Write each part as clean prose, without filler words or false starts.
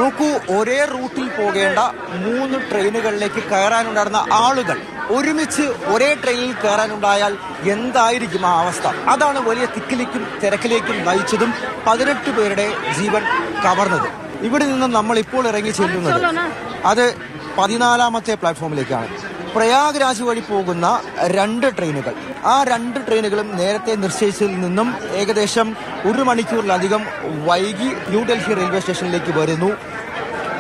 നോക്കൂ, ഒരേ റൂട്ടിൽ പോകേണ്ട 3 ട്രെയിനുകളിലേക്ക് കയറാനുണ്ടായിരുന്ന ആളുകൾ ഒരുമിച്ച് ഒരേ ട്രെയിനിൽ കയറാനുണ്ടായാൽ എന്തായിരിക്കും ആ അവസ്ഥ? അതാണ് വലിയ തിക്കിലേക്കും തിരക്കിലേക്കും നയിച്ചതും 18 പേരുടെ ജീവൻ കവർന്നത്. ഇവിടെ നിന്ന് നമ്മൾ ഇപ്പോൾ ഇറങ്ങി ചെല്ലുന്നത് അത് 14ാമത്തെ പ്ലാറ്റ്ഫോമിലേക്കാണ്. പ്രയാഗ്രാജ് വഴി പോകുന്ന 2 ട്രെയിനുകൾ, ആ 2 ട്രെയിനുകളും നേരത്തെ നിശ്ചയിച്ചതിൽ നിന്നും ഏകദേശം 1 മണിക്കൂറിലധികം വൈകി ന്യൂഡൽഹി റെയിൽവേ സ്റ്റേഷനിലേക്ക് വരുന്നു.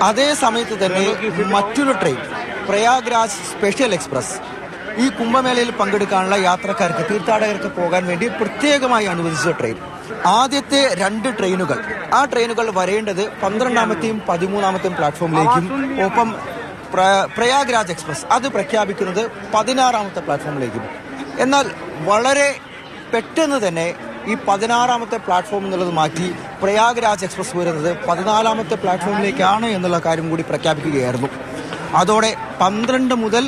അതേ സമയത്ത് തന്നെ മറ്റൊരു ട്രെയിൻ, പ്രയാഗ്രാജ് സ്പെഷ്യൽ എക്സ്പ്രസ്, ഈ കുംഭമേളയിൽ പങ്കെടുക്കാനുള്ള യാത്രക്കാർക്ക്, തീർത്ഥാടകർക്ക് പോകാൻ വേണ്ടി പ്രത്യേകമായി അനുവദിച്ച ട്രെയിൻ. ആദ്യത്തെ 2 ട്രെയിനുകൾ, ആ ട്രെയിനുകൾ വരേണ്ടത് 12ാമത്തെയും 13ാമത്തെയും പ്ലാറ്റ്ഫോമിലേക്കും, ഒപ്പം പ്രയാഗ്രാജ് എക്സ്പ്രസ് അത് പ്രഖ്യാപിക്കുന്നത് 16ാമത്തെ പ്ലാറ്റ്ഫോമിലേക്കും. എന്നാൽ വളരെ പെട്ടെന്ന് തന്നെ ഈ 16ാമത്തെ പ്ലാറ്റ്ഫോം എന്നുള്ളത് മാറ്റി പ്രയാഗ്രാജ് എക്സ്പ്രസ് വരുന്നത് 14ാമത്തെ പ്ലാറ്റ്ഫോമിലേക്കാണ് എന്നുള്ള കാര്യം കൂടി പ്രഖ്യാപിക്കുകയായിരുന്നു. അതോടെ 12 മുതൽ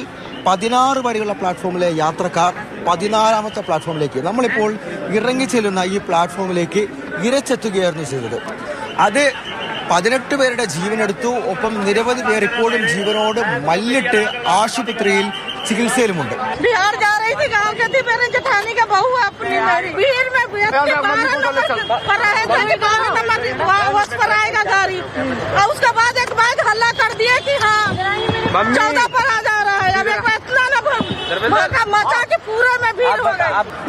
16 വരെയുള്ള പ്ലാറ്റ്ഫോമിലെ യാത്രക്കാർ 14ാമത്തെ പ്ലാറ്റ്ഫോമിലേക്ക്, നമ്മളിപ്പോൾ ഇറങ്ങിച്ചെല്ലുന്ന ഈ പ്ലാറ്റ്ഫോമിലേക്ക് ഇരച്ചെത്തുകയായിരുന്നു ചെയ്തത്. അത് 18 പേരുടെ ജീവനെടുത്തു. ഒപ്പം നിരവധി പേർ ഇപ്പോഴും ജീവനോട് മല്ലിട്ട് ആശുപത്രിയിൽ ചികിത്സയിലുമുണ്ട്.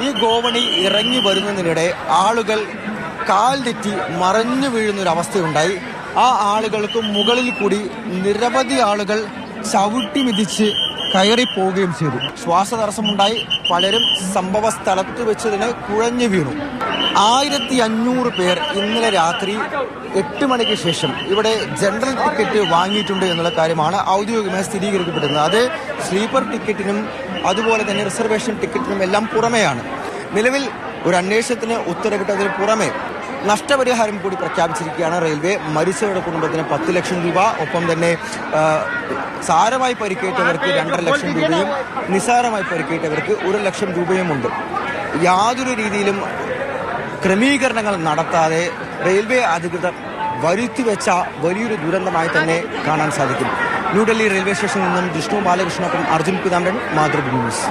ഈ ഗോവണി ഇറങ്ങി വരുന്നതിനിടെ ആളുകൾ കാൽ തെറ്റി മറഞ്ഞു വീഴുന്നൊരവസ്ഥയുണ്ടായി. ആ ആളുകൾക്ക് മുകളിൽ കൂടി നിരവധി ആളുകൾ ചവിട്ടി മിതിച്ച് കയറിപ്പോവുകയും ചെയ്തു. ശ്വാസതടസ്സമുണ്ടായി. പലരും സംഭവ സ്ഥലത്ത് വെച്ച് തന്നെ കുഴഞ്ഞു വീണു. 1500 പേർ ഇന്നലെ രാത്രി 8 മണിക്ക് ശേഷം ഇവിടെ ജനറൽ ടിക്കറ്റ് വാങ്ങിയിട്ടുണ്ട് എന്നുള്ള കാര്യമാണ് ഔദ്യോഗികമായി സ്ഥിരീകരിക്കപ്പെടുന്നത്. അത് സ്ലീപ്പർ ടിക്കറ്റിനും അതുപോലെ തന്നെ റിസർവേഷൻ ടിക്കറ്റിനും എല്ലാം പുറമെയാണ്. നിലവിൽ ഒരു അന്വേഷണത്തിന് ഉത്തരവിട്ടതിന് പുറമെ നഷ്ടപരിഹാരം കൂടി പ്രഖ്യാപിച്ചിരിക്കുകയാണ് റെയിൽവേ. മരിച്ചവരുടെ കുടുംബത്തിന് 10 ലക്ഷം രൂപ, ഒപ്പം തന്നെ സാരമായി പരിക്കേറ്റവർക്ക് 2.5 ലക്ഷം രൂപയും നിസാരമായി പരിക്കേറ്റവർക്ക് 1 ലക്ഷം രൂപയുമുണ്ട്. യാതൊരു രീതിയിലും ക്രമീകരണങ്ങൾ നടത്താതെ റെയിൽവേ അധികൃതർ വരുത്തിവെച്ച വലിയൊരു ദുരന്തമായി തന്നെ കാണാൻ സാധിക്കും. ന്യൂഡൽഹി റെയിൽവേ സ്റ്റേഷനിൽ നിന്നും ജിഷ്ണു ബാലകൃഷ്ണനൊപ്പം അർജുൻ പിതാംബരൻ, മാതൃഭൂമി ന്യൂസ്.